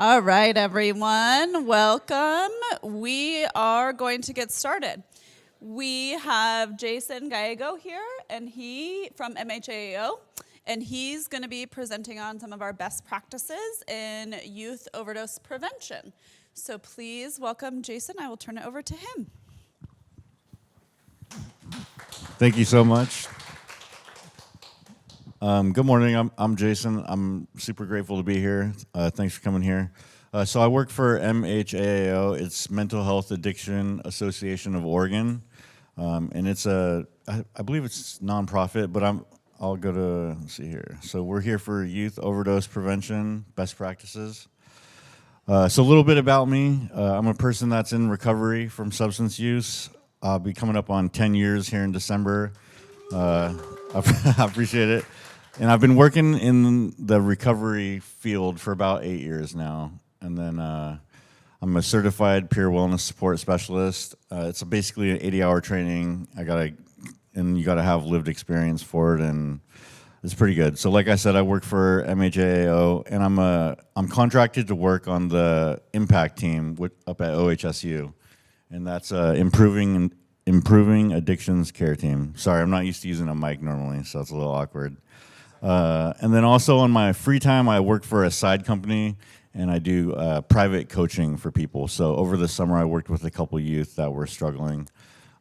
All right, everyone, welcome. We are going to get started. We have Jason Gallego here, and he from MHAAO, and he's going to be presenting on some of our best practices in youth overdose prevention. So please welcome Jason. I will turn it over to him. Thank you so much. Good morning. I'm Jason. I'm super grateful to be here. Thanks for coming here. So I work for MHAAO. It's Mental Health Addiction Association of Oregon, and it's I believe it's nonprofit. But I'll go to let's see here. So we're here for youth overdose prevention best practices. So a little bit about me. I'm a person that's in recovery from substance use. I'll be coming up on 10 years here in December. I appreciate it. And I've been working in the recovery field for about 8 years now. And then I'm a certified peer wellness support specialist. It's basically an 80-hour training. You gotta have lived experience for it, and it's pretty good. So like I said, I work for MHAAO, and I'm contracted to work on the impact team up at OHSU. And that's improving addictions care team. Sorry, I'm not used to using a mic normally, so it's a little awkward. And then also on my free time, I work for a side company, and I do private coaching for people. So over the summer, I worked with a couple youth that were struggling,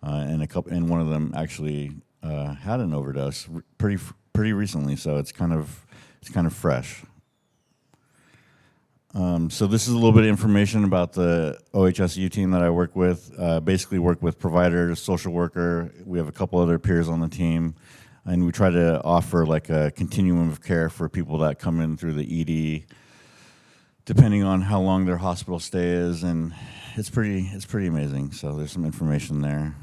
and one of them actually had an overdose pretty recently. So it's kind of fresh. So this is a little bit of information about the OHSU team that I work with. Basically work with providers, social worker. We have a couple other peers on the team, and we try to offer like a continuum of care for people that come in through the ED, depending on how long their hospital stay is, and it's pretty amazing. So there's some information there.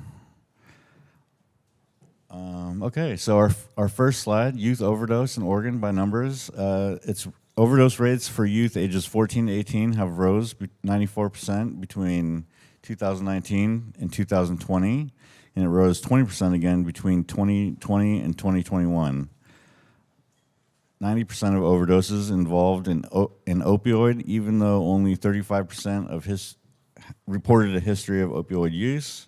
Okay, so our first slide, youth overdose in Oregon by numbers. It's overdose rates for youth ages 14 to 18 have rose 94% between 2019 and 2020, and it rose 20% again between 2020 and 2021. 90% of overdoses involved in opioid, even though only 35% of reported a history of opioid use.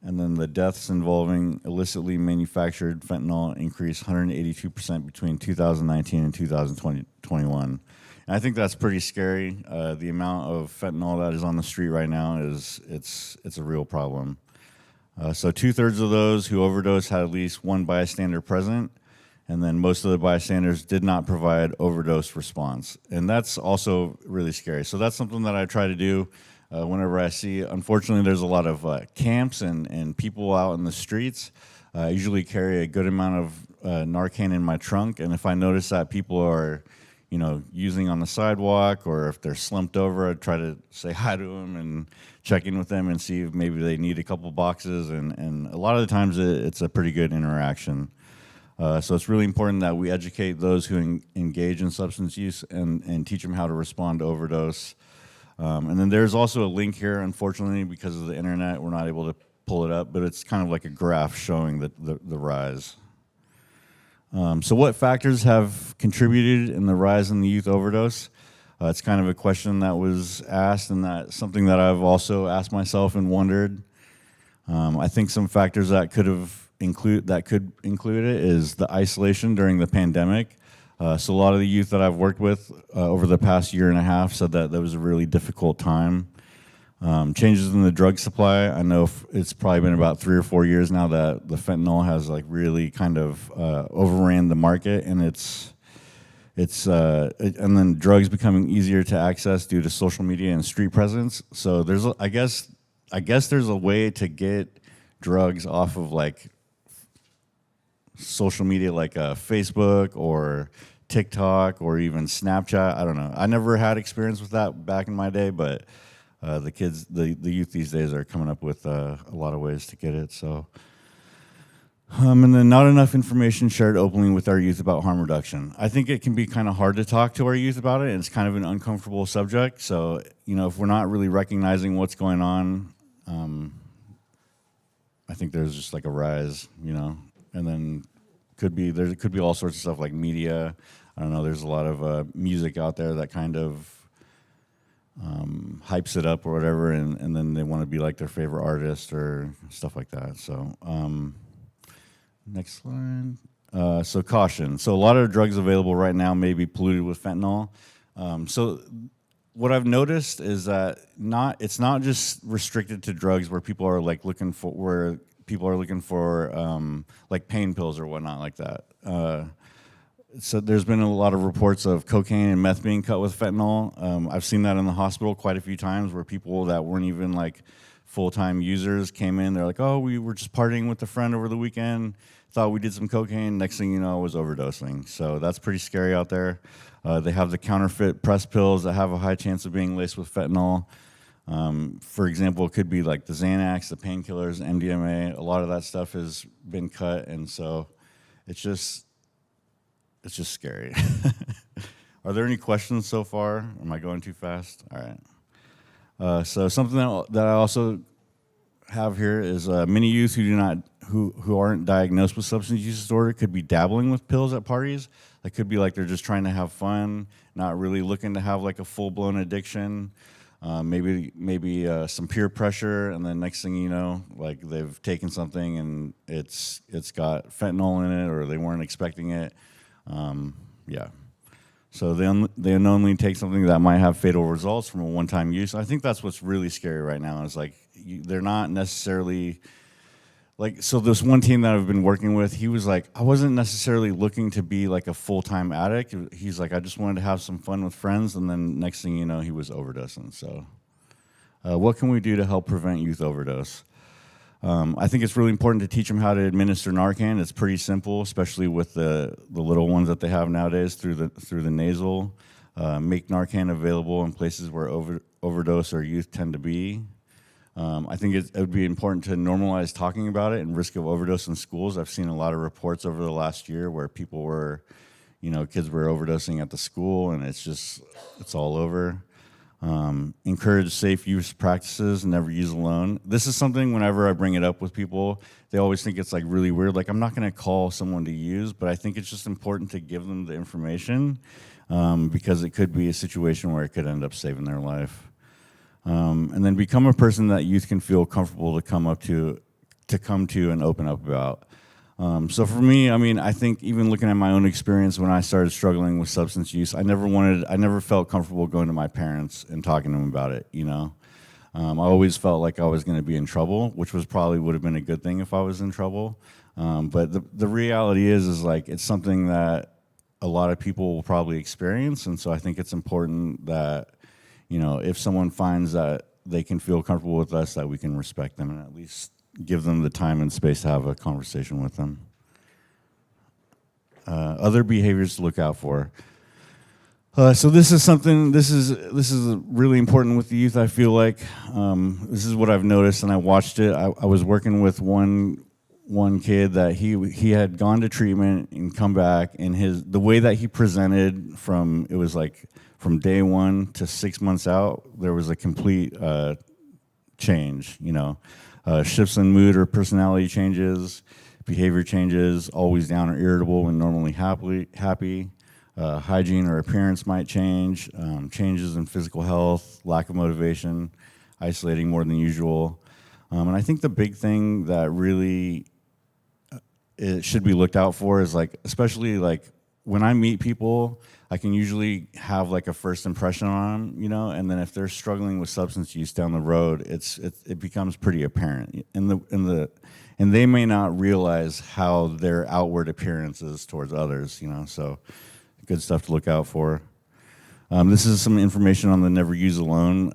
And then the deaths involving illicitly manufactured fentanyl increased 182% between 2019 and 2021. And I think that's pretty scary. The amount of fentanyl that is on the street right now it's a real problem. So 2/3 of those who overdosed had at least one bystander present, and then most of the bystanders did not provide overdose response. And that's also really scary. So that's something that I try to do whenever I see. Unfortunately, there's a lot of camps and people out in the streets. I usually carry a good amount of Narcan in my trunk, and if I notice that people are, using on the sidewalk, or if they're slumped over, I try to say hi to them and check in with them and see if maybe they need a couple boxes. And a lot of the times it's a pretty good interaction. So it's really important that we educate those who engage in substance use and teach them how to respond to overdose. And then there's also a link here, unfortunately, because of the internet, we're not able to pull it up, but it's kind of like a graph showing the rise. So what factors have contributed in the rise in the youth overdose? It's kind of a question that was asked, and that's something that I've also asked myself and wondered. I think some factors that could include it is the isolation during the pandemic. So a lot of the youth that I've worked with over the past year and a half said that was a really difficult time. Changes in the drug supply. I know it's probably been about 3 or 4 years now that the fentanyl has like really kind of overran the market, and and then drugs becoming easier to access due to social media and street presence. So I guess there's a way to get drugs off of like social media, like Facebook or TikTok or even Snapchat. I don't know. I never had experience with that back in my day, but the youth these days are coming up with a lot of ways to get it. So, and then not enough information shared openly with our youth about harm reduction. I think it can be kind of hard to talk to our youth about it, and it's kind of an uncomfortable subject. So, if we're not really recognizing what's going on, I think there's just like a rise, and then there could be all sorts of stuff like media. I don't know. There's a lot of music out there that kind of hypes it up or whatever, and then they want to be like their favorite artist or stuff like that. So next slide. So caution. So a lot of drugs available right now may be polluted with fentanyl. So what I've noticed is that it's not just restricted to drugs where people are like looking for like pain pills or whatnot like that. So there's been a lot of reports of cocaine and meth being cut with fentanyl. I've seen that in the hospital quite a few times where people that weren't even like full-time users came in. They're like, oh, we were just partying with a friend over the weekend, thought we did some cocaine. Next thing you know, I was overdosing. So that's pretty scary out there. They have the counterfeit press pills that have a high chance of being laced with fentanyl. For example, it could be like the Xanax, the painkillers, MDMA. A lot of that stuff has been cut, and so it's just scary. Are there any questions so far? Am I going too fast? All right. So something that I also have here is many youth who aren't diagnosed with substance use disorder could be dabbling with pills at parties. It could be like they're just trying to have fun, not really looking to have like a full-blown addiction. Maybe some peer pressure, and then next thing you know, like they've taken something and it's got fentanyl in it, or they weren't expecting it. Yeah. So they unknowingly take something that might have fatal results from a one-time use. I think that's what's really scary right now is like they're not necessarily like, so this one team that I've been working with, he was like, I wasn't necessarily looking to be like a full-time addict. He's like, I just wanted to have some fun with friends, and then next thing you know, he was overdosing. So what can we do to help prevent youth overdose? I think it's really important to teach them how to administer Narcan. It's pretty simple, especially with the little ones that they have nowadays through the nasal. Make Narcan available in places where overdose or youth tend to be. I think it would be important to normalize talking about it and risk of overdose in schools. I've seen a lot of reports over the last year where people were, kids were overdosing at the school, and it's all over. Encourage safe use practices and never use alone. This is something whenever I bring it up with people, they always think it's like really weird. Like, I'm not going to call someone to use, but I think it's just important to give them the information because it could be a situation where it could end up saving their life. And then become a person that youth can feel comfortable to come to and open up about. So for me, I think even looking at my own experience when I started struggling with substance use, I never felt comfortable going to my parents and talking to them about it, I always felt like I was going to be in trouble, which would have been a good thing if I was in trouble. But the reality is like, it's something that a lot of people will probably experience. And so I think it's important that, if someone finds that they can feel comfortable with us, that we can respect them and at least give them the time and space to have a conversation with them. Other behaviors to look out for. So this is really important with the youth, I feel like. This is what I've noticed, and I watched it. I was working with one kid that he had gone to treatment and come back, and the way that he presented from day one to 6 months out, there was a complete change, shifts in mood or personality changes, behavior changes, always down or irritable when normally happy, hygiene or appearance might change, changes in physical health, lack of motivation, isolating more than usual. And I think the big thing that really it should be looked out for is especially when I meet people, I can usually have a first impression on them, and then if they're struggling with substance use down the road, it becomes pretty apparent, and they may not realize how their outward appearance is towards others, so good stuff to look out for. This is some information on the Never Use Alone.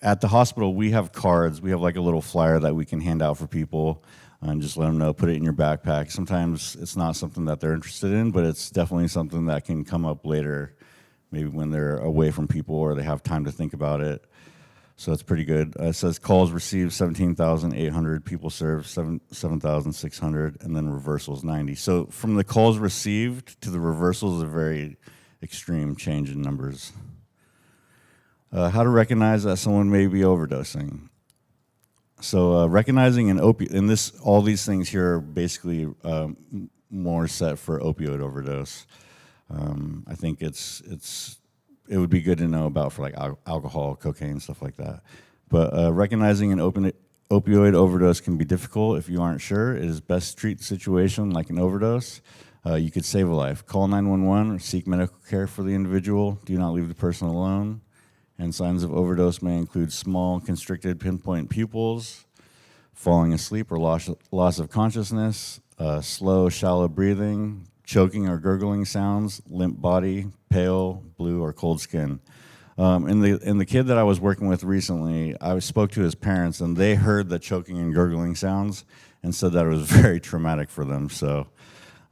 At the hospital, we have cards. We have a little flyer that we can hand out for people. And just let them know, put it in your backpack. Sometimes it's not something that they're interested in, but it's definitely something that can come up later, maybe when they're away from people or they have time to think about it. So it's pretty good. It says calls received 17,800, people served 7,600, and then reversals 90. So from the calls received to the reversals is a very extreme change in numbers. How to recognize that someone may be overdosing. So recognizing an all these things here are basically more set for opioid overdose. I think it's it would be good to know about for like alcohol, cocaine, stuff like that. But recognizing an opioid overdose can be difficult. If you aren't sure, it is best to treat the situation like an overdose. You could save a life. Call 911 or seek medical care for the individual. Do not leave the person alone. And signs of overdose may include small, constricted, pinpoint pupils, falling asleep or loss of consciousness, slow, shallow breathing, choking or gurgling sounds, limp body, pale, blue, or cold skin. In the kid that I was working with recently, I spoke to his parents, and they heard the choking and gurgling sounds and said that it was very traumatic for them. So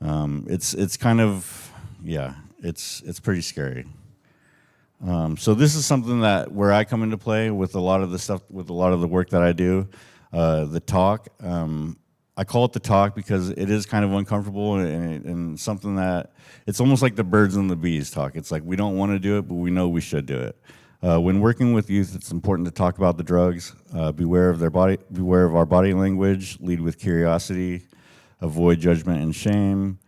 it's kind of, yeah, it's pretty scary. So this is something that where I come into play with a lot of the stuff, with a lot of the work that I do. The talk, I call it the talk because it is kind of uncomfortable and something that, it's almost like the birds and the bees talk. It's like we don't want to do it, but we know we should do it. When working with youth, it's important to talk about the drugs, beware of our body language, lead with curiosity, avoid judgment and shame,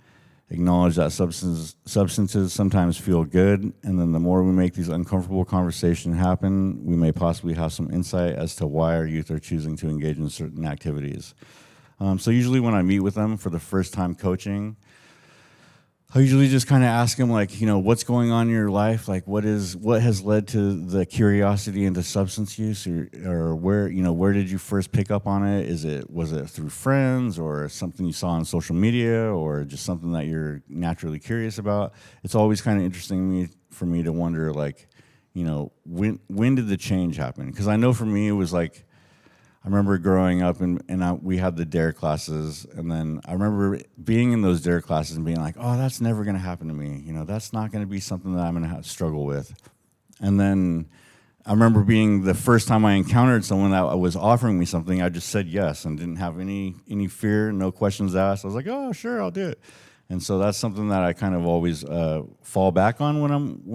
acknowledge that substances sometimes feel good, and then the more we make these uncomfortable conversations happen, we may possibly have some insight as to why our youth are choosing to engage in certain activities. So usually when I meet with them for the first time coaching, I usually just kind of ask them, like, what's going on in your life? Like, what has led to the curiosity into substance use, or where did you first pick up on it? Was it through friends or something you saw on social media, or just something that you're naturally curious about? It's always kind of interesting for me to wonder, like, when did the change happen? Because I know for me it was like, I remember growing up and we had the DARE classes, and then I remember being in those DARE classes and being like, oh, that's never going to happen to me. That's not going to be something that I'm going to have to struggle with. And then I remember being the first time I encountered someone that was offering me something, I just said yes and didn't have any fear, no questions asked. I was like, oh, sure, I'll do it. And so that's something that I kind of always fall back on when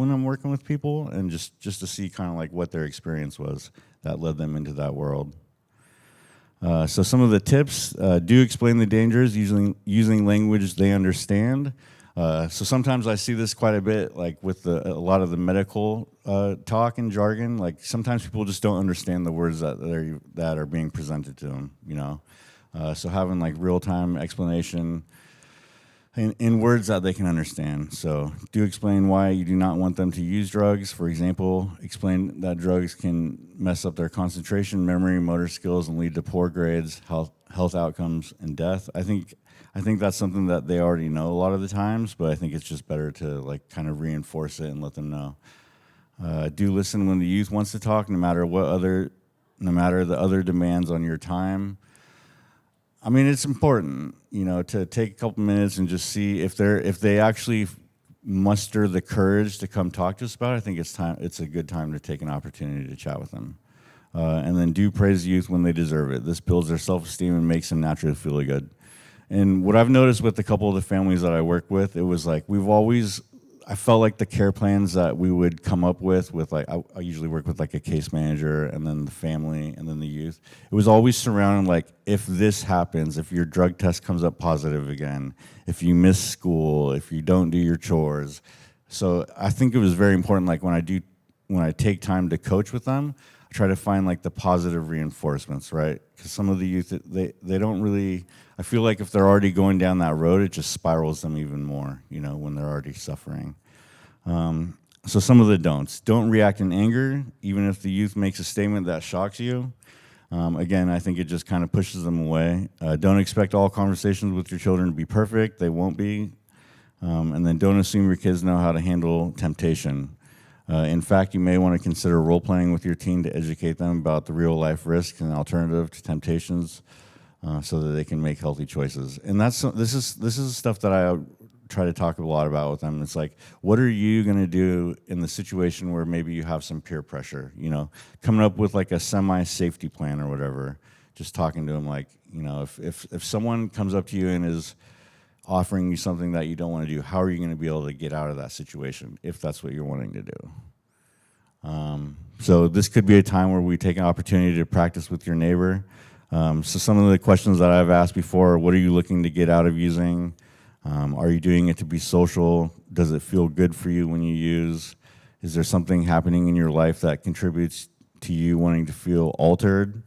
I'm working with people, and just to see kind of like what their experience was that led them into that world. So some of the tips, do explain the dangers using language they understand. So sometimes I see this quite a bit, like with a lot of the medical talk and jargon. Like sometimes people just don't understand the words that are being presented to them, So having like real-time explanation in words that they can understand. So do explain why you do not want them to use drugs. For example, explain that drugs can mess up their concentration, memory, motor skills, and lead to poor grades, health outcomes, and death. I think that's something that they already know a lot of the times, but I think it's just better to like kind of reinforce it and let them know. Do listen when the youth wants to talk, no matter the other demands on your time. I mean, it's important, to take a couple minutes and just see if they actually muster the courage to come talk to us about it. I think it's a good time to take an opportunity to chat with them. And then do praise youth when they deserve it. This builds their self-esteem and makes them naturally feel good. And what I've noticed with a couple of the families that I work with, it was like I felt like the care plans that we would come up with like, I usually work with like a case manager and then the family and then the youth. It was always surrounding like, if this happens, if your drug test comes up positive again, if you miss school, if you don't do your chores. So I think it was very important, like when I take time to coach with them, I try to find like the positive reinforcements, right? Because some of the youth, they don't really, I feel like if they're already going down that road, it just spirals them even more, when they're already suffering. So some of the don'ts. Don't react in anger, even if the youth makes a statement that shocks you. Again, I think it just kind of pushes them away. Don't expect all conversations with your children to be perfect. They won't be. And then don't assume your kids know how to handle temptation. In fact, you may want to consider role-playing with your teen to educate them about the real-life risks and alternative to temptations, so that they can make healthy choices. And this is stuff that I try to talk a lot about with them. It's like, what are you going to do in the situation where maybe you have some peer pressure? Coming up with like a semi-safety plan or whatever. Just talking to them, like, if someone comes up to you and is offering you something that you don't want to do, how are you going to be able to get out of that situation if that's what you're wanting to do? So this could be a time where we take an opportunity to practice with your neighbor. So some of the questions that I've asked before: what are you looking to get out of using? Are you doing it to be social? Does it feel good for you when you use? Is there something happening in your life that contributes to you wanting to feel altered?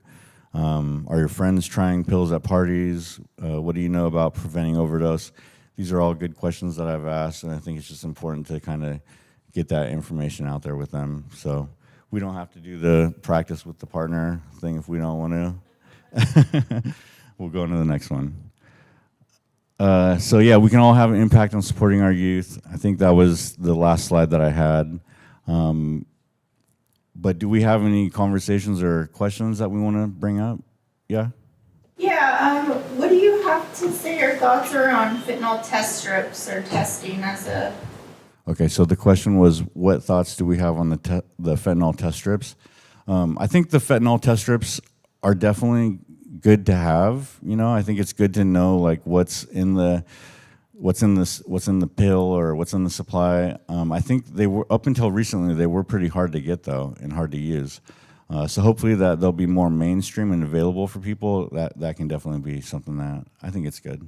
Are your friends trying pills at parties? What do you know about preventing overdose? These are all good questions that I've asked, and I think it's just important to kind of get that information out there with them. So we don't have to do the practice with the partner thing if we don't want to. We'll go into the next one. So yeah, we can all have an impact on supporting our youth. I think that was the last slide that I had. But do we have any conversations or questions that we want to bring up? Yeah? Yeah, what do you have to say or thoughts are on fentanyl test strips or testing as a... Okay, so the question was, what thoughts do we have on the fentanyl test strips? I think the fentanyl test strips are definitely good to have. You know, I think it's good to know like what's in the pill or what's in the supply. I think they were, up until recently, they were pretty hard to get though and hard to use. So hopefully that they'll be more mainstream and available for people. That can definitely be something that I think it's good.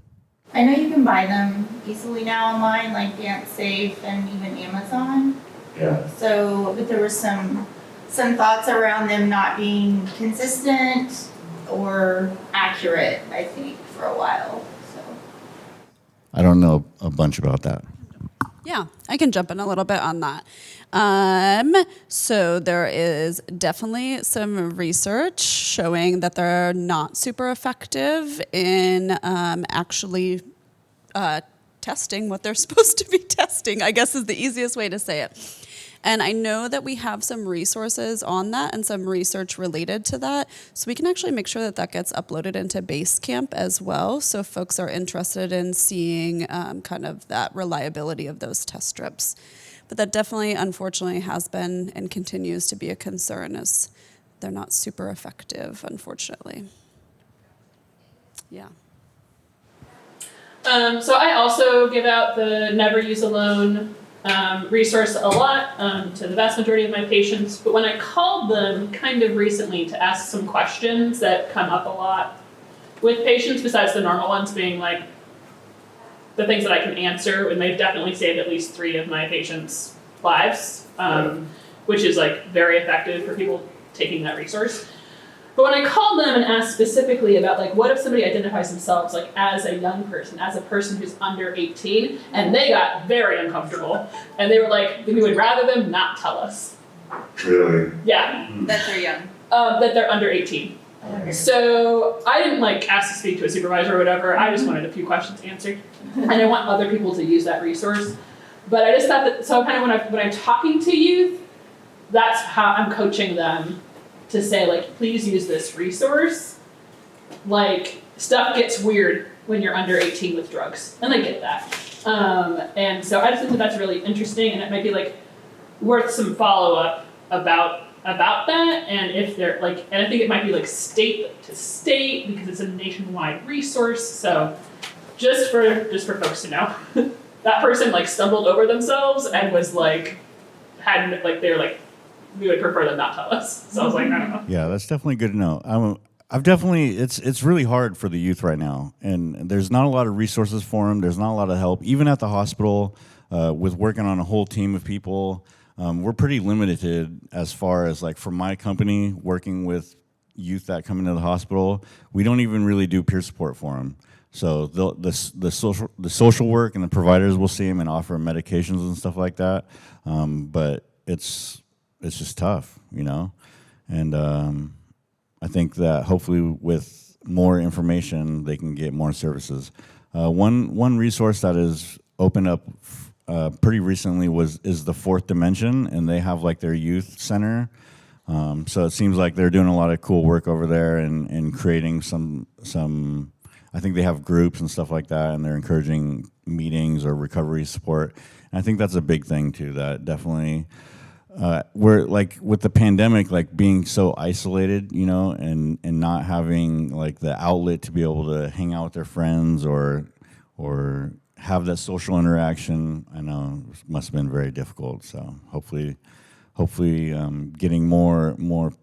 I know you can buy them easily now online, like Dance Safe and even Amazon. Yeah. So, but there was some thoughts around them not being consistent or accurate, I think, for a while. So I don't know a bunch about that. Yeah, I can jump in a little bit on that. So there is definitely some research showing that they're not super effective in actually testing what they're supposed to be testing, I guess is the easiest way to say it. And I know that we have some resources on that and some research related to that. So we can actually make sure that that gets uploaded into Basecamp as well. So if folks are interested in seeing kind of that reliability of those test strips. But that definitely, unfortunately, has been and continues to be a concern as they're not super effective, unfortunately. Yeah. So I also give out the Never Use Alone resource a lot to the vast majority of my patients, but when I called them kind of recently to ask some questions that come up a lot with patients, besides the normal ones being like the things that I can answer, and they've definitely saved at least 3 of my patients' lives, which is like very effective for people taking that resource. But when I called them and asked specifically about like, what if somebody identifies themselves like as a young person, as a person who's under 18, and they got very uncomfortable, and they were like, we would rather them not tell us. Really? Yeah. that they're young. That they're under 18. Okay. So I didn't like ask to speak to a supervisor or whatever. I just wanted a few questions answered, and I want other people to use that resource. But I just thought that, so kind of when I'm talking to youth, that's how I'm coaching them to say like, please use this resource. Like, stuff gets weird when you're under 18 with drugs, and I get that. And so I just think that that's really interesting, and it might be like worth some follow-up about that, and if they're like, and I think it might be like state to state because it's a nationwide resource. So just for folks to know, that person like stumbled over themselves and was like, hadn't like they're like, we would prefer them not tell us. So I was like, I don't know. Yeah, that's definitely good to know. I've definitely, it's really hard for the youth right now, and there's not a lot of resources for them. There's not a lot of help, even at the hospital, with working on a whole team of people. We're pretty limited as far as like for my company working with youth that come into the hospital. We don't even really do peer support for them. So the social work and the providers will see them and offer medications and stuff like that. But it's just tough, you know, and I think that hopefully with more information they can get more services. One resource that is opened up pretty recently is the Fourth Dimension, and they have like their youth center. So it seems like they're doing a lot of cool work over there and creating some. I think they have groups and stuff like that, and they're encouraging meetings or recovery support. And I think that's a big thing too. That definitely. We're like with the pandemic, like being so isolated, you know, and not having like the outlet to be able to hang out with their friends or have that social interaction. I know it must have been very difficult. So hopefully, getting more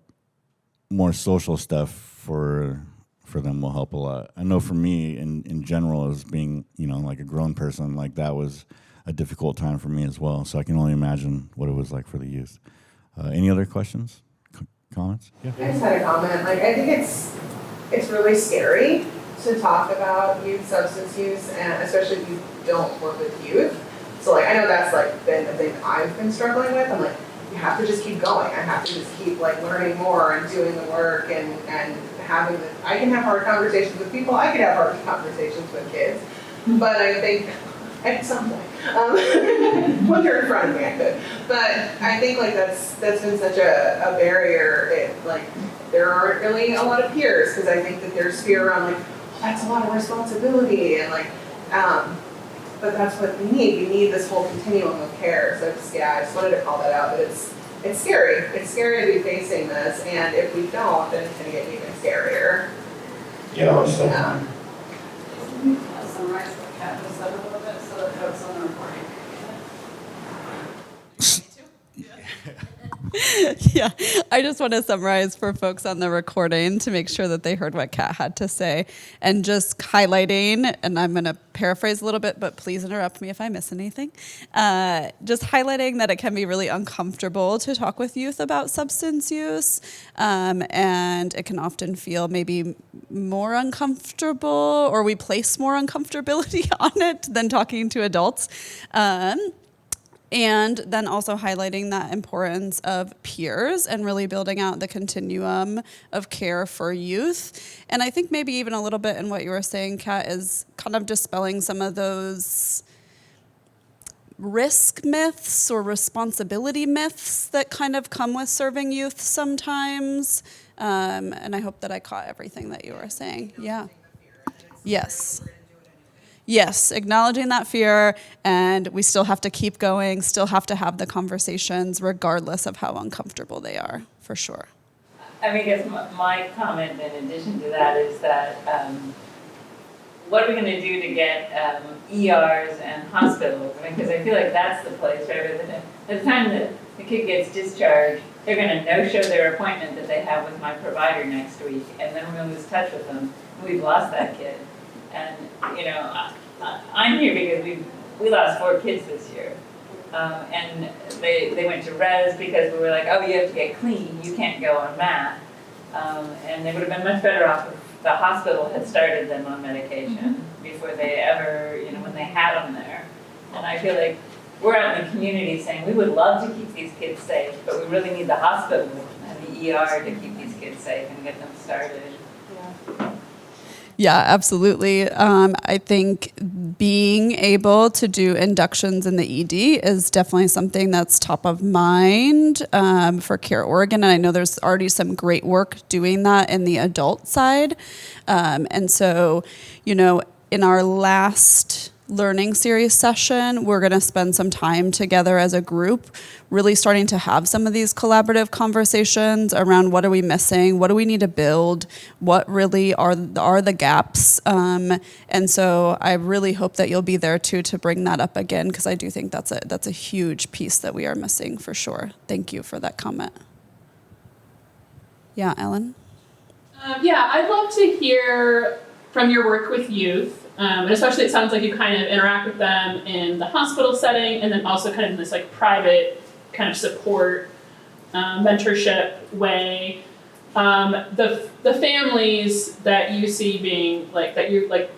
social stuff for them will help a lot. I know for me in general as being, you know, like a grown person, like that was a difficult time for me as well. So I can only imagine what it was like for the youth. Any other questions, comments? Yeah. I just had a comment. Like, I think it's really scary to talk about youth substance use, and especially if you don't work with youth. So like, I know that's like been a thing I've been struggling with. I'm like, you have to just keep going. I have to just keep like learning more and doing the work and having the, I can have hard conversations with people. I could have hard conversations with kids, but I think at some point, when they're in front of me, I could. But I think like that's been such a barrier. Like there aren't really a lot of peers because I think that there's fear around like, well, that's a lot of responsibility and like, but that's what we need. We need this whole continuum of care. So just, I just wanted to call that out. But it's scary. It's scary to be facing this, and if we don't, then it's going to get even scarier. Yeah, so. Summarize what Kat just said a little bit so that folks on the recording. Yeah, I just want to summarize for folks on the recording to make sure that they heard what Kat had to say, and just highlighting, and I'm going to paraphrase a little bit, but please interrupt me if I miss anything. Just highlighting that it can be really uncomfortable to talk with youth about substance use, and it can often feel maybe more uncomfortable, or we place more uncomfortability on it than talking to adults. And then also highlighting that importance of peers and really building out the continuum of care for youth. And I think maybe even a little bit in what you were saying, Kat, is kind of dispelling some of those risk myths or responsibility myths that kind of come with serving youth sometimes. And I hope that I caught everything that you were saying. Yeah. Yes. Yes, acknowledging that fear, and we still have to keep going, still have to have the conversations regardless of how uncomfortable they are, for sure. I mean, I guess my comment in addition to that is that what are we going to do to get ERs and hospitals? I mean, because I feel like that's the place, right? At the time that the kid gets discharged, they're going to no-show their appointment that they have with my provider next week, and then we're going to lose touch with them. We've lost that kid. And, you know, I'm here because we lost 4 kids this year. And they went to res because we were like, oh, you have to get clean. You can't go on MAT. And they would have been much better off if the hospital had started them on medication before they ever, you know, when they had them there. And I feel like we're out in the community saying we would love to keep these kids safe, but we really need the hospital and the ER to keep these kids safe and get them started. Yeah, absolutely. I think being able to do inductions in the ED is definitely something that's top of mind for CareOregon, and I know there's already some great work doing that in the adult side. And so, you know, in our last learning series session, we're going to spend some time together as a group, really starting to have some of these collaborative conversations around what are we missing, what do we need to build, what really are the gaps. And so I really hope that you'll be there too to bring that up again, because I do think that's a huge piece that we are missing for sure. Thank you for that comment. Yeah, Ellen? Yeah, I'd love to hear from your work with youth. And especially it sounds like you kind of interact with them in the hospital setting and then also kind of in this like private kind of support, mentorship way. The families that you see being like, that you're like,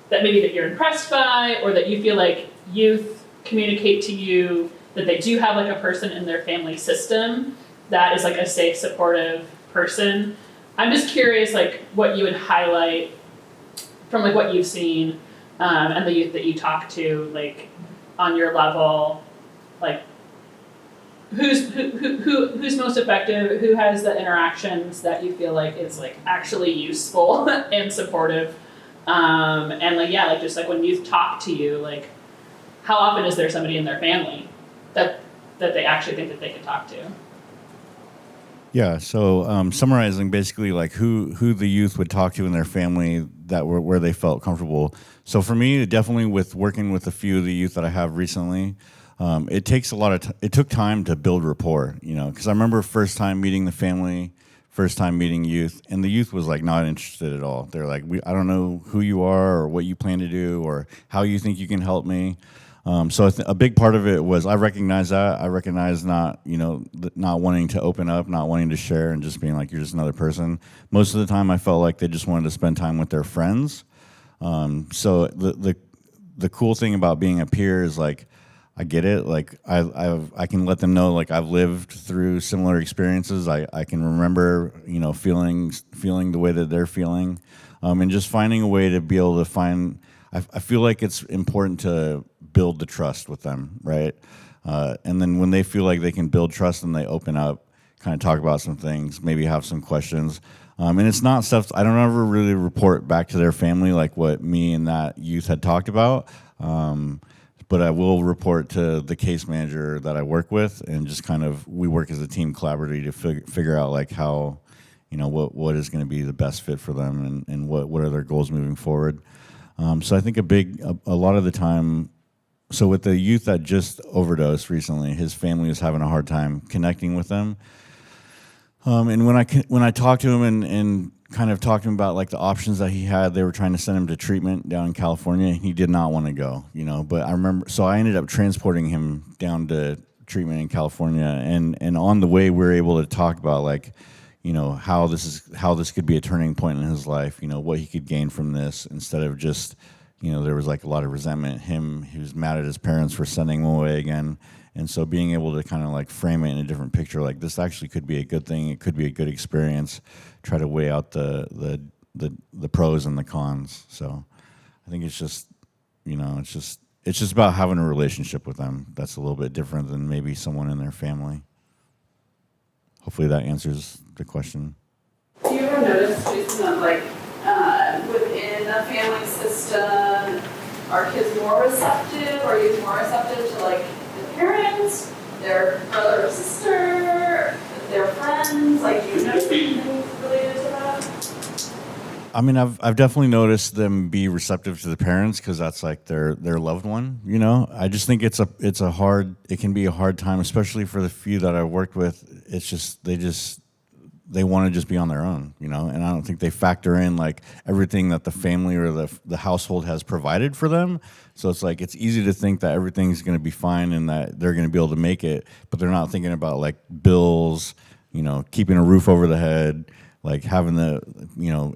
that maybe that you're impressed by, or that you feel like youth communicate to you that they do have like a person in their family system that is like a safe, supportive person. I'm just curious like what you would highlight from like what you've seen, and the youth that you talk to, like on your level, like who's most effective, who has the interactions that you feel like is like actually useful and supportive, and like yeah, like just like when youth talk to you, like how often is there somebody in their family that they actually think that they can talk to? Yeah, so summarizing basically like who the youth would talk to in their family that were where they felt comfortable. So for me, definitely with working with a few of the youth that I have recently, it takes a lot of it took time to build rapport, you know, because I remember first time meeting the family, first time meeting youth, and the youth was like not interested at all. They're like, I don't know who you are or what you plan to do or how you think you can help me. So a big part of it was I recognize that. I recognize not wanting to open up, not wanting to share, and just being like, you're just another person. Most of the time, I felt like they just wanted to spend time with their friends. So the cool thing about being a peer is like, I get it. Like I can let them know like I've lived through similar experiences. I can remember feeling the way that they're feeling, and just finding a way to be able to find. I feel like it's important to build the trust with them, right? And then when they feel like they can build trust and they open up, kind of talk about some things, maybe have some questions. And it's not stuff, I don't ever really report back to their family like what me and that youth had talked about. But I will report to the case manager that I work with, and just kind of, we work as a team collaboratively to figure out like how, what is going to be the best fit for them, and what are their goals moving forward. So I think a lot of the time, so with the youth that just overdosed recently, his family was having a hard time connecting with them. And when I talked to him and kind of talked to him about like the options that he had, they were trying to send him to treatment down in California. He did not want to go, but I remember, so I ended up transporting him down to treatment in California. And on the way, we were able to talk about like, how this could be a turning point in his life, what he could gain from this, instead of just, there was like a lot of resentment. He was mad at his parents for sending him away again. And so being able to kind of like frame it in a different picture, like this actually could be a good thing. It could be a good experience. Try to weigh out the pros and the cons. So I think it's just, it's just about having a relationship with them. That's a little bit different than maybe someone in their family. Hopefully that answers the question. Do you ever notice, Jason, that like within a family system, are kids more receptive, or youth more receptive to like the parents, their brother or sister, their friends? Like, do you notice anything related to that? I mean, I've definitely noticed them be receptive to the parents, because that's like their loved one. I just think it can be a hard time, especially for the few that I've worked with. It's just they want to just be on their own, and I don't think they factor in like everything that the family or the household has provided for them. So it's like, it's easy to think that everything's going to be fine and that they're going to be able to make it, but they're not thinking about like bills, keeping a roof over the head, like having the,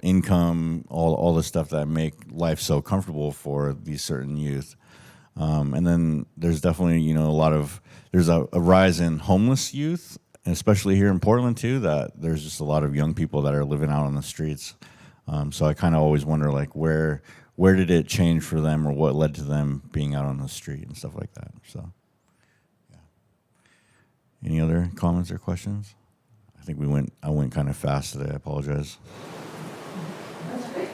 income, all the stuff that make life so comfortable for these certain youth. And then there's definitely, there's a rise in homeless youth, and especially here in Portland too, that there's just a lot of young people that are living out on the streets. So I kind of always wonder like where did it change for them, or what led to them being out on the street and stuff like that. So, yeah. Any other comments or questions? I think I went kind of fast today. I apologize. That's great.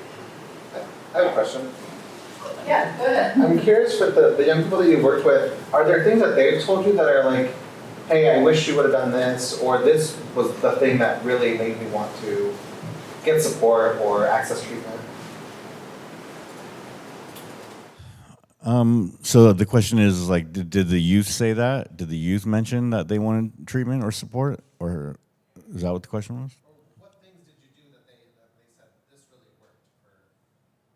I have a question. Yeah, go ahead. I'm curious with the young people that you've worked with, are there things that they've told you that are like, hey, I wish you would have done this, or this was the thing that really made me want to get support or access treatment? So the question is like, did the youth say that? Did the youth mention that they wanted treatment or support, or is that what the question was? What things did you do that they said this really worked for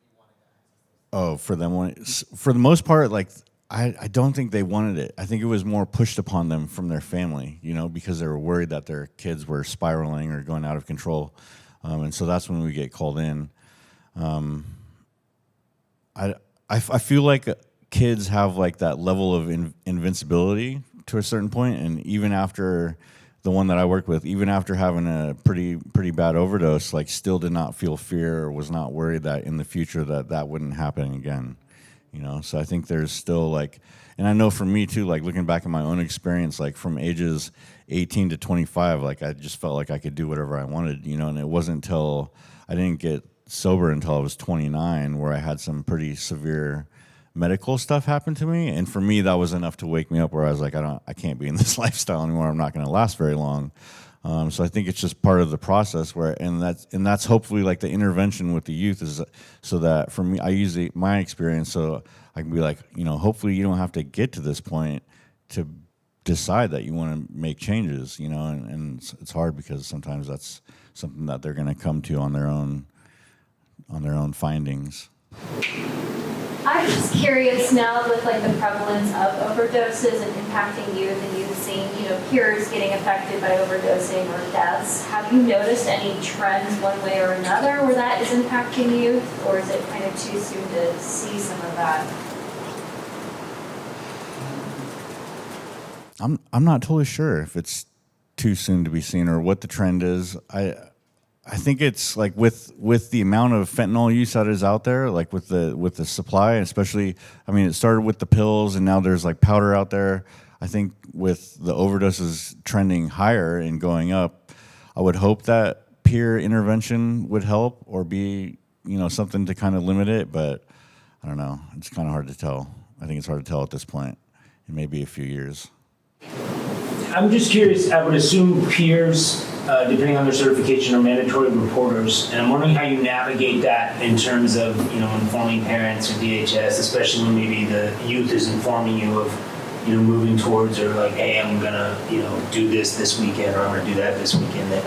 you wanting to access those? Oh, for them, for the most part, like I don't think they wanted it. I think it was more pushed upon them from their family, because they were worried that their kids were spiraling or going out of control, and so that's when we get called in. I feel like kids have like that level of invincibility to a certain point, and even after the one that I worked with, even after having a pretty bad overdose, like still did not feel fear or was not worried that in the future that wouldn't happen again. So I think there's still like, and I know for me too, like looking back at my own experience, like from ages 18 to 25, like I just felt like I could do whatever I wanted, and it wasn't until I didn't get sober until I was 29 where I had some pretty severe medical stuff happen to me. And for me, that was enough to wake me up where I was like, I can't be in this lifestyle anymore. I'm not going to last very long. So I think it's just part of the process and that's hopefully like the intervention with the youth is so that for me, I use my experience so I can be like, hopefully you don't have to get to this point to decide that you want to make changes, and it's hard because sometimes that's something that they're going to come to on their own findings. I'm just curious now with like the prevalence of overdoses and impacting youth and youth seeing, peers getting affected by overdosing or deaths. Have you noticed any trends one way or another where that is impacting youth, or is it kind of too soon to see some of that? I'm not totally sure if it's too soon to be seen or what the trend is. I think it's like with the amount of fentanyl use that is out there, like with the supply, especially, I mean, it started with the pills and now there's like powder out there. I think with the overdoses trending higher and going up, I would hope that peer intervention would help or be, something to kind of limit it, but I don't know. It's kind of hard to tell. I think it's hard to tell at this point. It may be a few years. I'm just curious, I would assume peers, depending on their certification, are mandatory reporters, and I'm wondering how you navigate that in terms of, informing parents or DHS, especially when maybe the youth is informing you of, moving towards or like, hey, I'm gonna, do this weekend or I'm gonna do that this weekend that,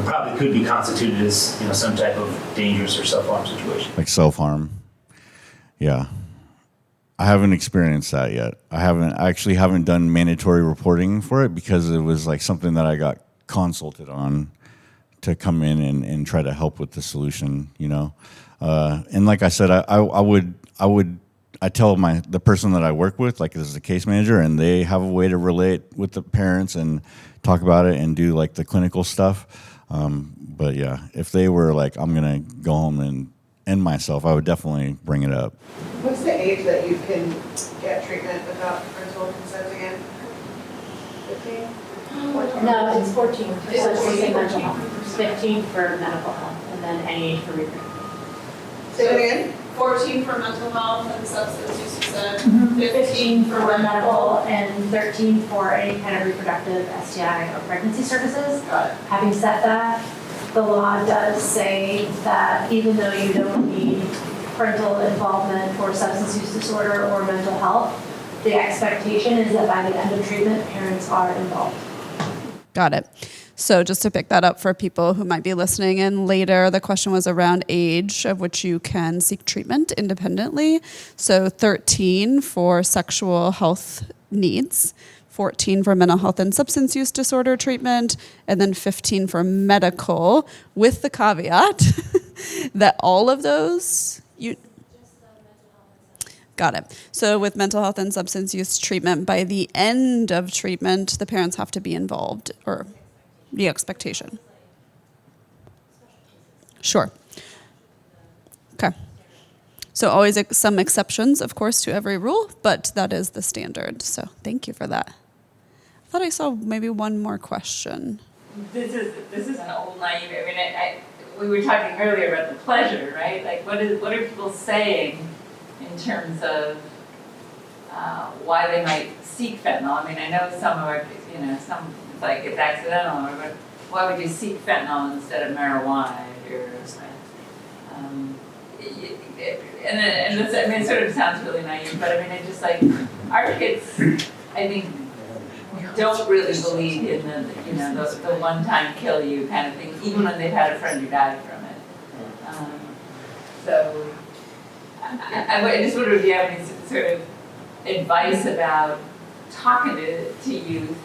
probably could be constituted as, some type of dangerous or self-harm situation. Like self-harm. Yeah. I haven't experienced that yet. I actually haven't done mandatory reporting for it because it was like something that I got consulted on to come in and try to help with the solution, and like I said, I tell the person that I work with, like as a case manager, and they have a way to relate with the parents and talk about it and do like the clinical stuff. But yeah, if they were like, I'm gonna go home and end myself, I would definitely bring it up. What's the age that you can get treatment without parental consent again? 15? No, it's 14 for It's substance and 14. mental health, 15 for mental health, and then any age for reproductive. Say it again? 14 for mental health and substance use, you said. 15 for medical and 13 for any kind of reproductive STI or pregnancy services. Got it. Having said that, the law does say that even though you don't need parental involvement for substance use disorder or mental health, the expectation is that by the end of treatment, parents are involved. Got it. So just to pick that up for people who might be listening in later, the question was around age of which you can seek treatment independently. So 13 for sexual health needs, 14 for mental health and substance use disorder treatment, and then 15 for medical, with the caveat that all of those, got it. So with mental health and substance use treatment, by the end of treatment, the parents have to be involved, or the expectation. Sure. Okay. So always some exceptions, of course, to every rule, but that is the standard. So thank you for that. I thought I saw maybe one more question. This is an old naive. I mean, we were talking earlier about the pleasure, right? Like, what are people saying in terms of why they might seek fentanyl? I mean, I know some of our, some it's like it's accidental, but why would you seek fentanyl instead of marijuana? And this, I mean, it sort of sounds really naive, but I mean, it just like our kids, I think, don't really believe in the one-time kill you kind of thing, even when they've had a friend who died from it. So I just wonder if you have any sort of advice about talking to youth,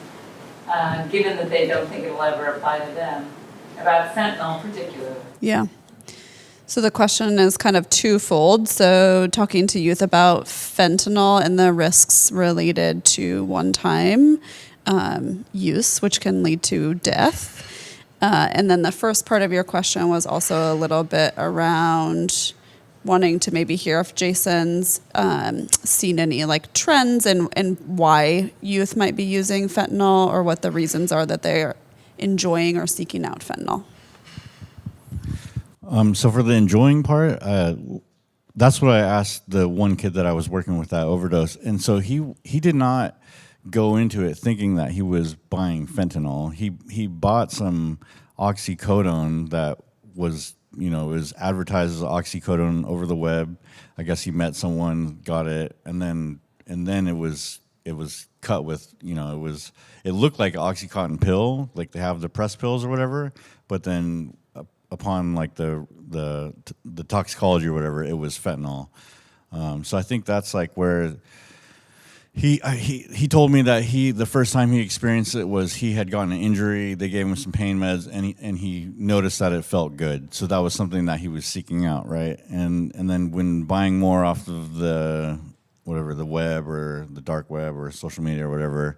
given that they don't think it'll ever apply to them, about fentanyl in particular. Yeah. So the question is kind of twofold. So talking to youth about fentanyl and the risks related to one-time use, which can lead to death. And then the first part of your question was also a little bit around wanting to maybe hear if Jason's seen any like trends and why youth might be using fentanyl, or what the reasons are that they're enjoying or seeking out fentanyl. So for the enjoying part, that's what I asked the one kid that I was working with that overdose. And so he did not go into it thinking that he was buying fentanyl. He bought some oxycodone that was, it was advertised as oxycodone over the web. I guess he met someone, got it, and then it was cut with, it looked like an Oxycontin pill, like they have the press pills or whatever, but then upon like the toxicology or whatever, it was fentanyl. So I think that's like where he told me that the first time he experienced it was he had gotten an injury. They gave him some pain meds, and he noticed that it felt good. So that was something that he was seeking out, right? And then when buying more off of the web or the dark web or social media or whatever,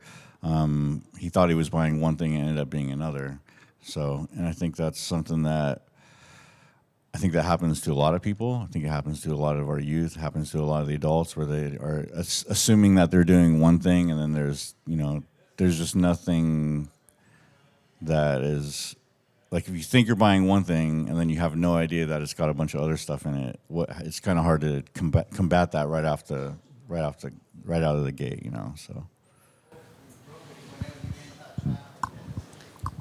he thought he was buying one thing and ended up being another. So, and I think that's something that happens to a lot of people. I think it happens to a lot of our youth, happens to a lot of the adults, where they are assuming that they're doing one thing, and then there's just nothing that is, like, if you think you're buying one thing and then you have no idea that it's got a bunch of other stuff in it, it's kind of hard to combat that right out of the gate, so.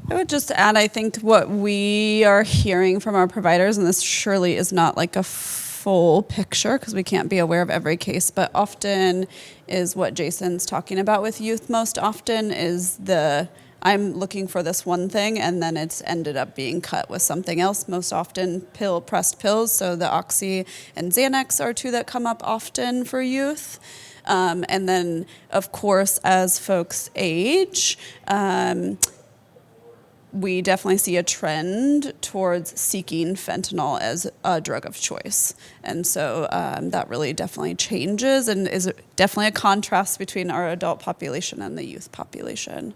I would just add, I think what we are hearing from our providers, and this surely is not like a full picture because we can't be aware of every case, but often is what Jason's talking about with youth most often is I'm looking for this one thing and then it's ended up being cut with something else, most often pressed pills. So the Oxy and Xanax are two that come up often for youth. And then, of course, as folks age, we definitely see a trend towards seeking fentanyl as a drug of choice. And so that really definitely changes and is definitely a contrast between our adult population and the youth population.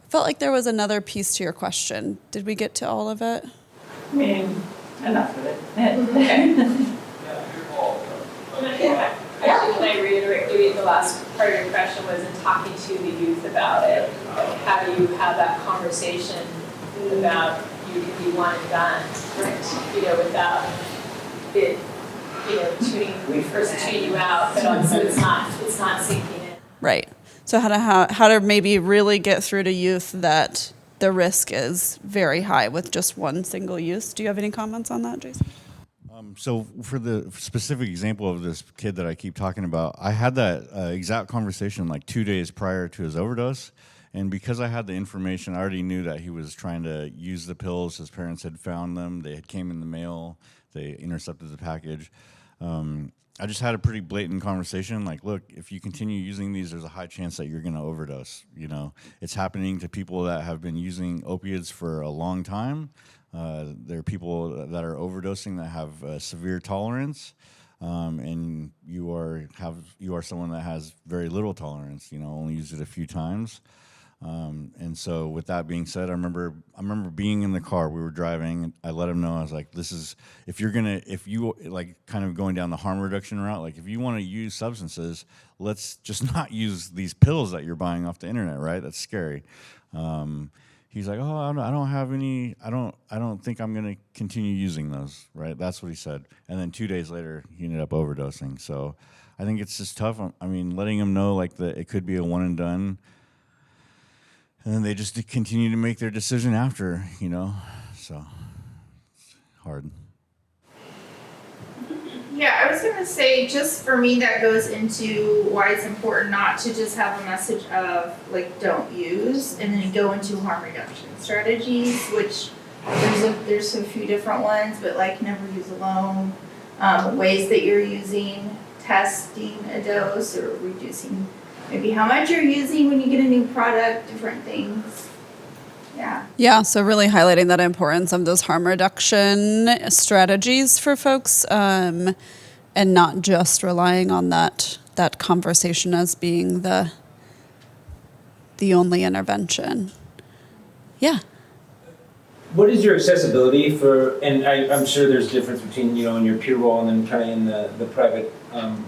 I felt like there was another piece to your question. Did we get to all of it? I mean, enough of it. Actually, can I reiterate, maybe the last part of your question was in talking to the youth about it, like how do you have that conversation about you can be one and done, without it, tuning you out, but also it's not sinking in. Right. So how to maybe really get through to youth that the risk is very high with just one single use. Do you have any comments on that, Jason? So for the specific example of this kid that I keep talking about, I had that exact conversation like 2 days prior to his overdose. And because I had the information, I already knew that he was trying to use the pills. His parents had found them. They had came in the mail. They intercepted the package. I just had a pretty blatant conversation. Like, look, if you continue using these, there's a high chance that you're going to overdose. It's happening to people that have been using opiates for a long time. There are people that are overdosing that have severe tolerance, and you are someone that has very little tolerance. Only used it a few times. And so with that being said, I remember being in the car, we were driving, I let him know, I was like, if you like kind of going down the harm reduction route, like if you want to use substances, let's just not use these pills that you're buying off the internet, right? That's scary. He's like, oh, I don't have any, I don't think I'm going to continue using those, right? That's what he said. And then 2 days later, he ended up overdosing. So I think it's just tough. I mean, letting him know like that it could be a one and done. And then they just continue to make their decision after, so it's hard. Yeah, I was going to say, just for me, that goes into why it's important not to just have a message of, like, don't use, and then go into harm reduction strategies, which there's a few different ones, but, like, never use alone, ways that you're using, testing a dose, or reducing maybe how much you're using when you get a new product, different things. Yeah. Yeah, so really highlighting that importance of those harm reduction strategies for folks, and not just relying on that conversation as being the only intervention. Yeah. What is your accessibility for, and I'm sure there's difference between, in your peer role and then kind of in the private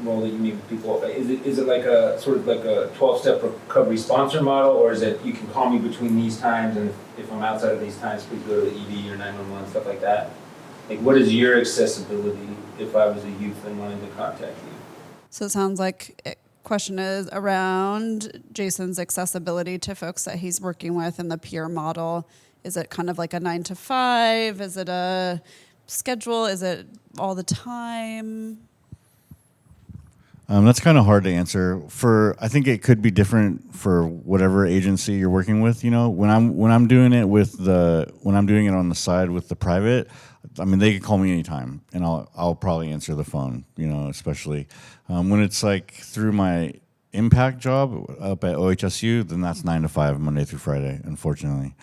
role that you meet with people. Is it like a sort of like a 12-step recovery sponsor model, or is it you can call me between these times, and if I'm outside of these times, please go to the ED or 911, stuff like that? Like, what is your accessibility if I was a youth and wanted to contact you? So it sounds like question is around Jason's accessibility to folks that he's working with in the peer model. Is it kind of like a 9 to 5? Is it a schedule? Is it all the time? That's kind of hard to answer. I think it could be different for whatever agency you're working with. You know, when I'm doing it on the side with the private, I mean, they can call me anytime, and I'll probably answer the phone. You know, especially when it's like through my impact job up at OHSU, then that's 9 to 5 Monday through Friday. Unfortunately.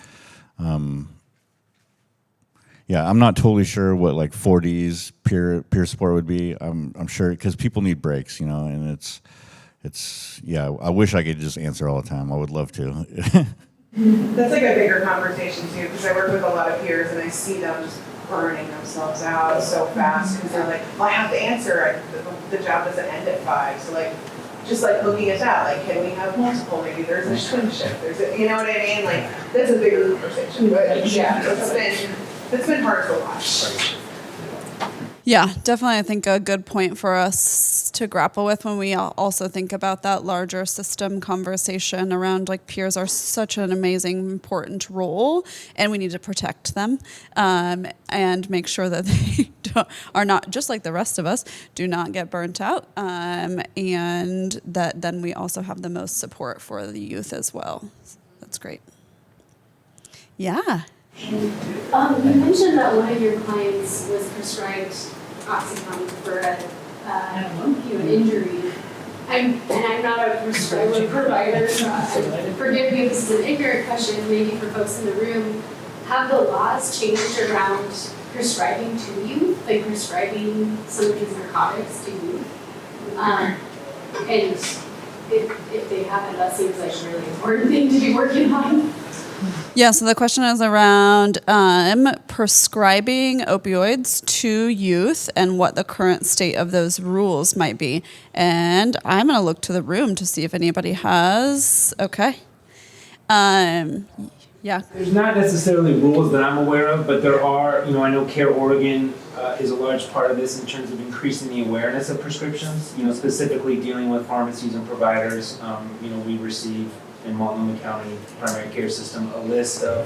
Yeah, I'm not totally sure what like 4Ds peer support would be. I'm sure because people need breaks, you know, and it's yeah. I wish I could just answer all the time. I would love to. That's like a bigger conversation too, because I work with a lot of peers and I see them just burning themselves out so fast because they're like, well, I have to answer. The job doesn't end at 5, so like. Just like looking at that, like, can we have multiple? Maybe there's a swing shift. You know what I mean? Like, that's a bigger conversation. But yeah, it's been hard to watch. Yeah, definitely. I think a good point for us to grapple with when we also think about that larger system conversation around like peers are such an amazing, important role, and we need to protect them and make sure that they are not just like the rest of us, do not get burnt out, and that then we also have the most support for the youth as well. That's great. Yeah. You mentioned that one of your clients was prescribed OxyContin for an injury. I'm not a prescriber provider, so forgive me if this is an ignorant question, maybe for folks in the room. Have the laws changed around prescribing to youth, like prescribing some of these narcotics to youth? And if they haven't, that seems like a really important thing to be working on. Yeah, so the question is around prescribing opioids to youth and what the current state of those rules might be. And I'm going to look to the room to see if anybody has. Okay. Yeah. There's not necessarily rules that I'm aware of, but there are, I know CareOregon is a large part of this in terms of increasing the awareness of prescriptions, specifically dealing with pharmacies and providers. We receive in Multnomah County Primary Care System a list of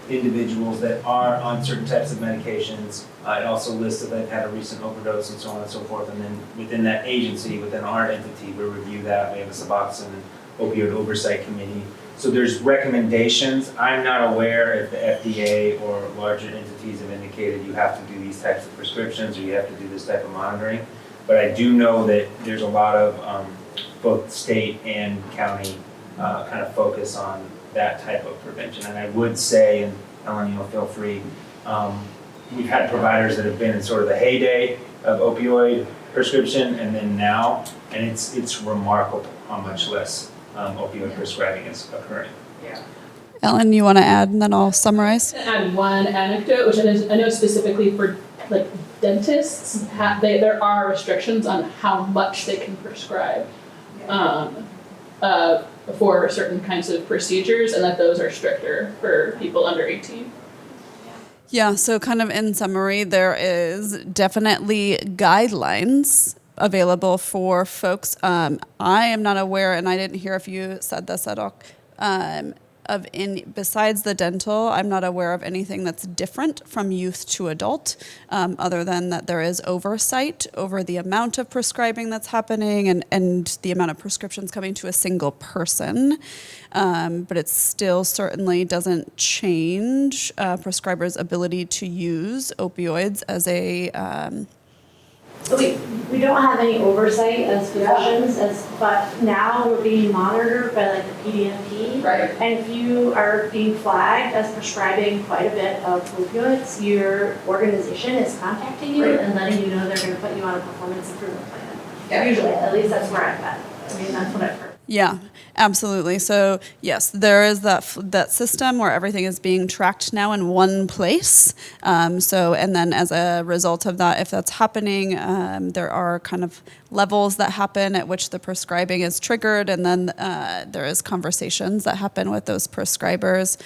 individuals that are on certain types of medications. It also lists that they've had a recent overdose and so on and so forth. And then within that agency, within our entity, we review that. We have a Suboxone opioid oversight committee. So there's recommendations. I'm not aware if the FDA or larger entities have indicated you have to do these types of prescriptions or you have to do this type of monitoring. But I do know that there's a lot of both state and county kind of focus on that type of prevention. And I would say, and Ellen, feel free, we've had providers that have been in sort of the heyday of opioid prescription and then now, and it's remarkable how much less opioid prescribing is occurring. Yeah. Ellen, you want to add and then I'll summarize? Add one anecdote, which I know specifically for like dentists, there are restrictions on how much they can prescribe. For certain kinds of procedures, and that those are stricter for people under 18. Yeah, so kind of in summary, there is definitely guidelines available for folks. I am not aware, and I didn't hear if you said this at all, besides the dental, I'm not aware of anything that's different from youth to adult, other than that there is oversight over the amount of prescribing that's happening and the amount of prescriptions coming to a single person. But it still certainly doesn't change prescribers' ability to use opioids as a So we don't have any oversight as physicians, but now we're being monitored by like the PDMP. Right. And if you are being flagged as prescribing quite a bit of opioids, your organization is contacting you and letting you know they're going to put you on a performance improvement plan. Yeah. Usually, at least that's where I'm at. I mean, that's what I've heard. Yeah, absolutely. So yes, there is that system where everything is being tracked now in one place. And then as a result of that, if that's happening, there are kind of levels that happen at which the prescribing is triggered, and then there is conversations that happen with those prescribers.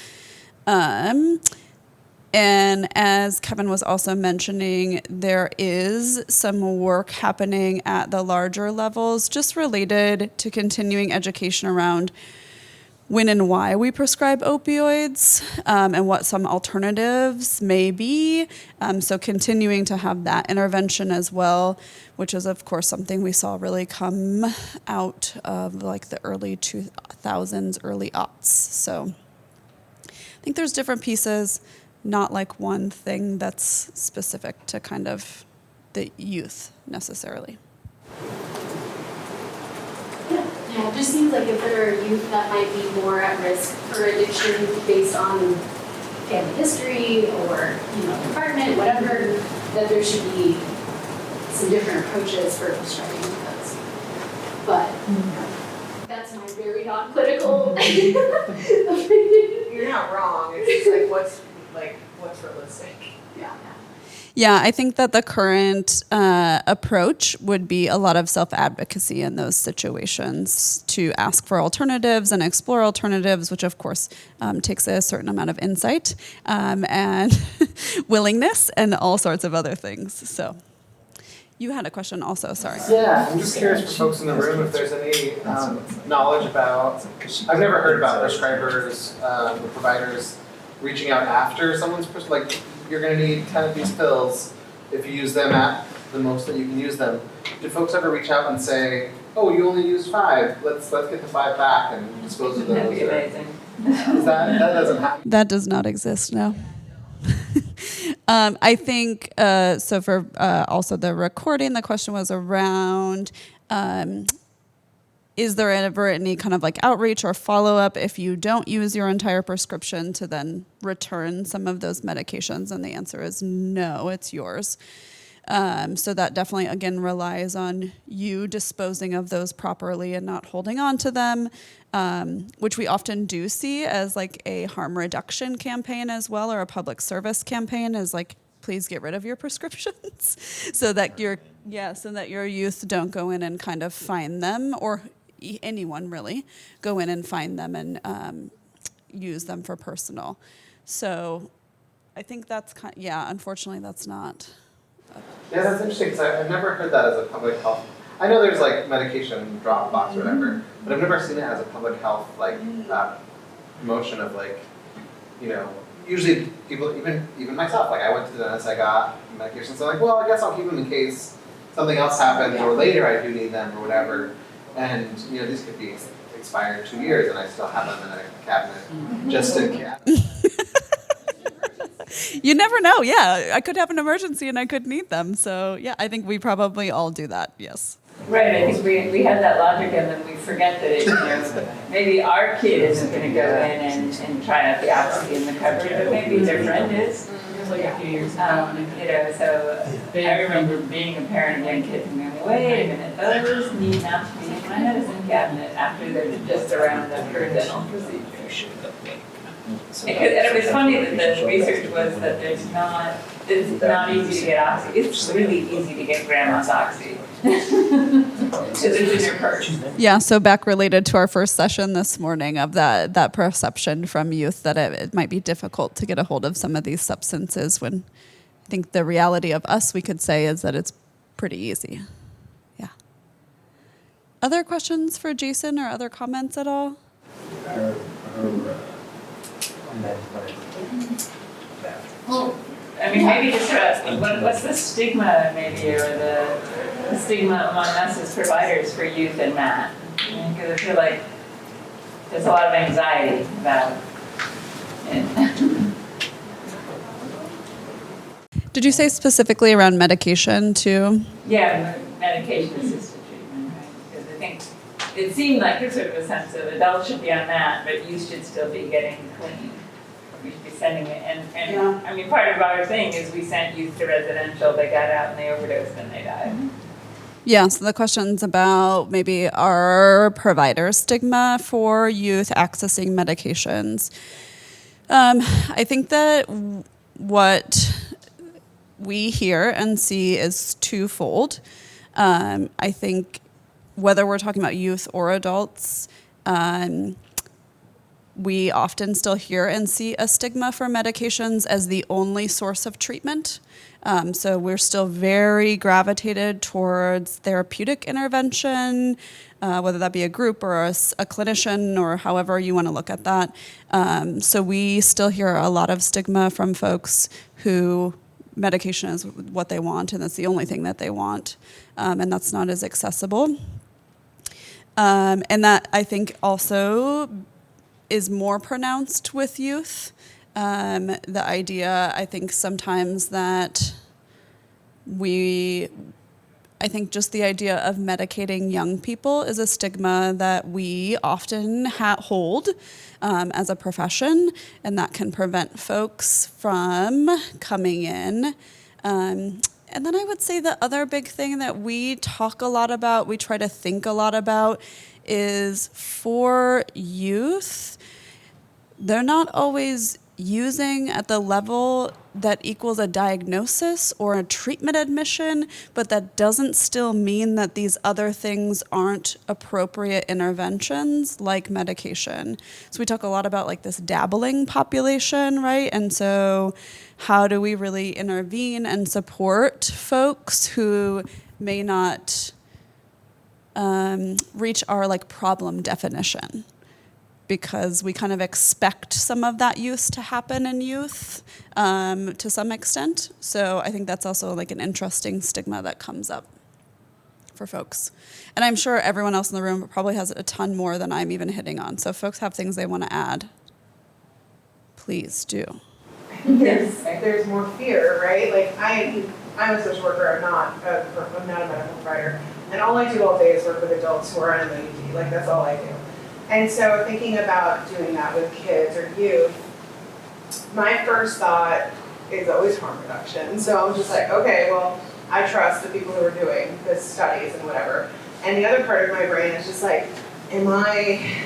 And as Kevin was also mentioning, there is some work happening at the larger levels just related to continuing education around when and why we prescribe opioids, and what some alternatives may be. So continuing to have that intervention as well, which is of course something we saw really come out of like the early 2000s, early aughts. So I think there's different pieces, not like one thing that's specific to kind of the youth necessarily. Yeah, it just seems like if there are youth that might be more at risk for addiction based on family history or, environment, whatever, that there should be some different approaches for prescribing those. But that's my very non-clinical opinion. You're not wrong, it's just what's realistic. Yeah. Yeah, I think that the current approach would be a lot of self-advocacy in those situations to ask for alternatives and explore alternatives, which of course takes a certain amount of insight and willingness and all sorts of other things. So you had a question also, sorry. Yeah, I'm just curious for folks in the room if there's any knowledge about, I've never heard about prescribers, or providers reaching out after someone's, you're gonna need 10 of these pills. If you use them at the most that you can use them. Do folks ever reach out and say, oh, you only used 5, let's get the 5 back and dispose of those? That'd be amazing. That doesn't happen? That does not exist, no. I think, so for also the recording, the question was around, is there ever any kind of like outreach or follow-up if you don't use your entire prescription to then return some of those medications? And the answer is no, it's yours. So that definitely, again, relies on you disposing of those properly and not holding on to them, which we often do see as like a harm reduction campaign as well, or a public service campaign, is like, please get rid of your prescriptions so that your youth don't go in and kind of find them, or anyone really go in and find them and use them for personal. So I think that's unfortunately that's not. Yeah, that's interesting because I've never heard that as a public health. I know there's like medication drop box or whatever, but I've never seen it as a public health promotion of usually people, even myself, I went to the dentist, I got medications, so I'm like, well, I guess I'll keep them in case something else happens or later I do need them or whatever. And these could be expired 2 years and I still have them in a cabinet just in case. You never know. Yeah, I could have an emergency and I could need them. So yeah, I think we probably all do that. Yes. Right, I think we have that logic and then we forget that maybe our kid isn't going to go in and try out the oxy in the cupboard, but maybe their friend is. Like a few years ago. So I remember being a parent of young kids and going, wait a minute, those need not to be in my medicine cabinet after they're just around after a dental procedure. And it was funny that the research was that it's not easy to get oxy. It's really easy to get grandma's oxy. Because it's in your purse. Yeah, so back related to our first session this morning of that perception from youth that it might be difficult to get a hold of some of these substances, when I think the reality of us, we could say, is that it's pretty easy. Yeah. Other questions for Jason or other comments at all? Well, I mean, maybe just what's the stigma, maybe, or the stigma among us as providers for youth and Matt? Because I feel like there's a lot of anxiety about it. Did you say specifically around medication too? Yeah, medication-assisted treatment, right? Because I think it seemed like there's sort of a sense of adults should be on that, but youth should still be getting clean. We should be sending it, and I mean, part of our thing is we sent youth to residential, they got out and they overdosed and they died. Yeah, so the question's about maybe our provider stigma for youth accessing medications. I think that what we hear and see is twofold. I think whether we're talking about youth or adults, we often still hear and see a stigma for medications as the only source of treatment. So we're still very gravitated towards therapeutic intervention, whether that be a group or a clinician or however you want to look at that. So we still hear a lot of stigma from folks who medication is what they want and that's the only thing that they want, and that's not as accessible. And that I think also is more pronounced with youth. The idea, I think sometimes that I think just the idea of medicating young people is a stigma that we often hold as a profession, and that can prevent folks from coming in. And then I would say the other big thing that we talk a lot about, we try to think a lot about, is for youth, they're not always using at the level that equals a diagnosis or a treatment admission, but that doesn't still mean that these other things aren't appropriate interventions like medication. So we talk a lot about like this dabbling population, right? And so how do we really intervene and support folks who may not reach our like problem definition? Because we kind of expect some of that use to happen in youth to some extent. So I think that's also like an interesting stigma that comes up for folks. And I'm sure everyone else in the room probably has a ton more than I'm even hitting on. So if folks have things they want to add, please do. I think there's more fear, right? Like I'm a social worker, I'm not a medical provider. And all I do all day is work with adults who are on MAD, like that's all I do. And so thinking about doing that with kids or youth, my first thought is always harm reduction. So I'm just like, okay, well, I trust the people who are doing the studies and whatever. And the other part of my brain is just like, am I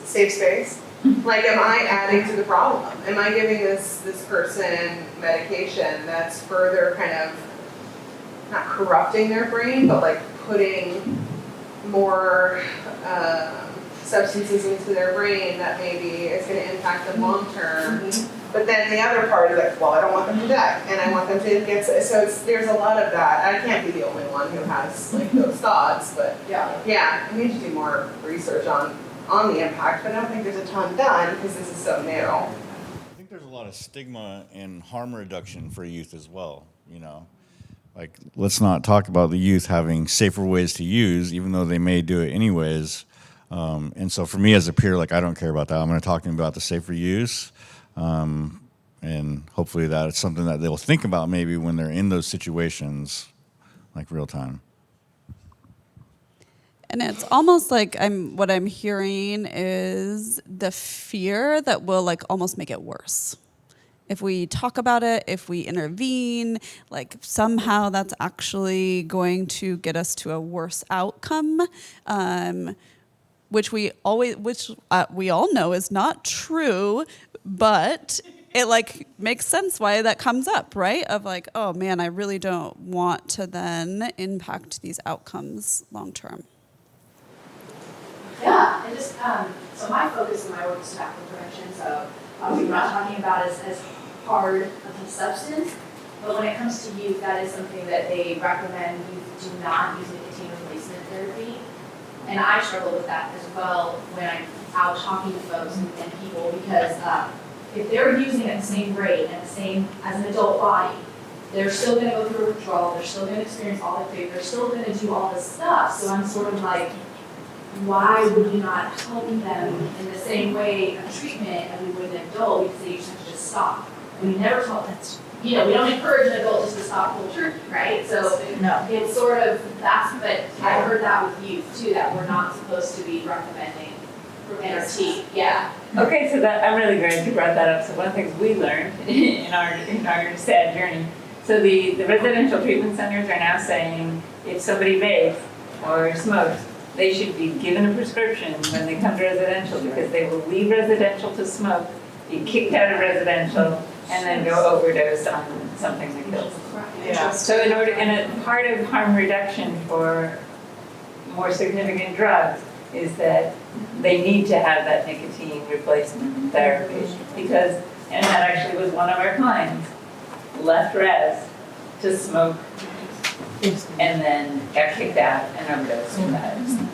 safe space? Like, am I adding to the problem? Am I giving this person medication that's further kind of not corrupting their brain, but like putting more substances into their brain that maybe is going to impact them long term. Mm-hmm. But then the other part is like, well, I don't want them to die, and I want them to get. So there's a lot of that. I can't be the only one who has like those thoughts, but yeah, we need to do more research on the impact. But I don't think there's a ton done because this is so new. I think there's a lot of stigma and harm reduction for youth as well. You know. Like, let's not talk about the youth having safer ways to use, even though they may do it anyways. And so for me as a peer, like, I don't care about that. I'm going to talk to them about the safer use. And hopefully that's something that they'll think about maybe when they're in those situations, like real time. And it's almost like what I'm hearing is the fear that will like almost make it worse. If we talk about it, if we intervene, like somehow that's actually going to get us to a worse outcome, which we all know is not true, but it like makes sense why that comes up, right? Of like, oh man, I really don't want to then impact these outcomes long term. Yeah, and just so my focus in my work is tobacco prevention. So we're not talking about as hard of a substance, but when it comes to youth, that is something that they recommend youth do not use nicotine replacement therapy. And I struggle with that as well when I'm out talking to folks and people, because if they're using at the same rate and the same as an adult body, they're still going to go through a withdrawal, they're still going to experience all the pain, they're still going to do all this stuff. So I'm sort of like, why would you not help them in the same way of treatment as we would an adult, because they used to just stop? And we never taught that, we don't encourage an adult just to stop cold turkey, right? So no, it's sort of, but I heard that with youth too, that we're not supposed to be recommending NRT. Yeah. Okay, so that I'm really glad you brought that up. So one of the things we learned in our sad journey. So the residential treatment centers are now saying if somebody vapes or smokes, they should be given a prescription when they come to residential, because they will leave residential to smoke, be kicked out of residential, and then go overdose on something that kills them. Yeah. So and a part of harm reduction for more significant drugs is that they need to have that nicotine replacement therapy. Because, and that actually was one of our clients, left res to smoke and then got kicked out and overdosed and died.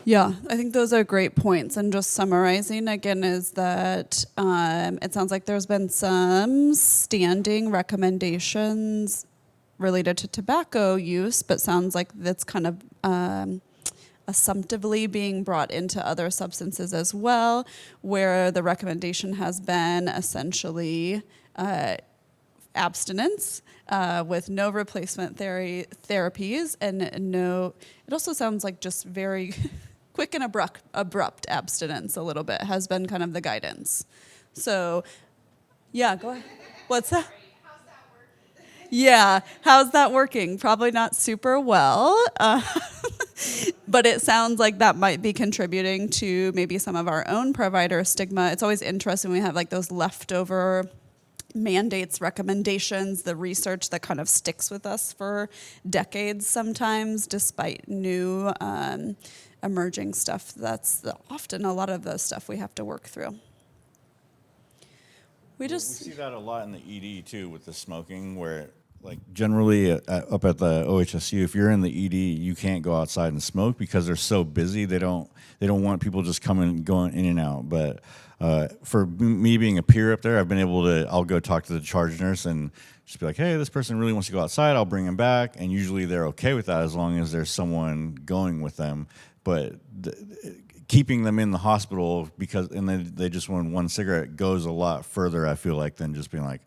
Yeah, I think those are great points. And just summarizing again is that it sounds like there's been some standing recommendations related to tobacco use, but sounds like that's kind of assumptively being brought into other substances as well, where the recommendation has been essentially abstinence with no replacement therapies and no, it also sounds like just very quick and abrupt abstinence a little bit has been kind of the guidance. So, yeah, go ahead. What's that? Yeah, how's that working? Probably not super well, but it sounds like that might be contributing to maybe some of our own provider stigma. It's always interesting when we have like those leftover mandates, recommendations, the research that kind of sticks with us for decades sometimes, despite new emerging stuff. That's often a lot of the stuff we have to work through. We see that a lot in the ED too with the smoking, where like generally up at the OHSU, if you're in the ED, you can't go outside and smoke because they're so busy. They don't want people just coming going in and out. But for me being a peer up there, I've been able to. I'll go talk to the charge nurse and just be like, hey, this person really wants to go outside. I'll bring him back, and usually they're okay with that as long as there's someone going with them. But keeping them in the hospital because and then they just want one cigarette goes a lot further, I feel like, than just being like,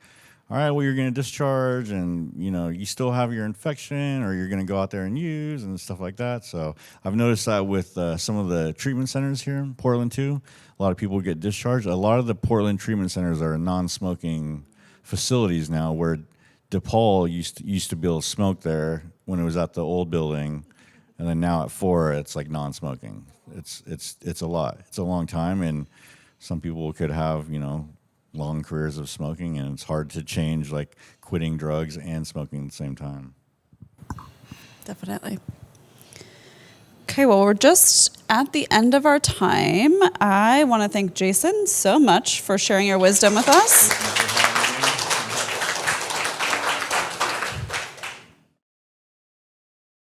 all right, well, you're going to discharge and, you know, you still have your infection or you're going to go out there and use and stuff like that. So I've noticed that with some of the treatment centers here in Portland too. A lot of people get discharged. A lot of the Portland treatment centers are non-smoking facilities now, where DePaul used to be able to smoke there when it was at the old building. And then now at 4, it's like non-smoking. It's a lot. It's a long time, and some people could have, you know, long careers of smoking, and it's hard to change, like quitting drugs and smoking at the same time. Definitely. Okay, well, we're just at the end of our time. I want to thank Jason so much for sharing your wisdom with us.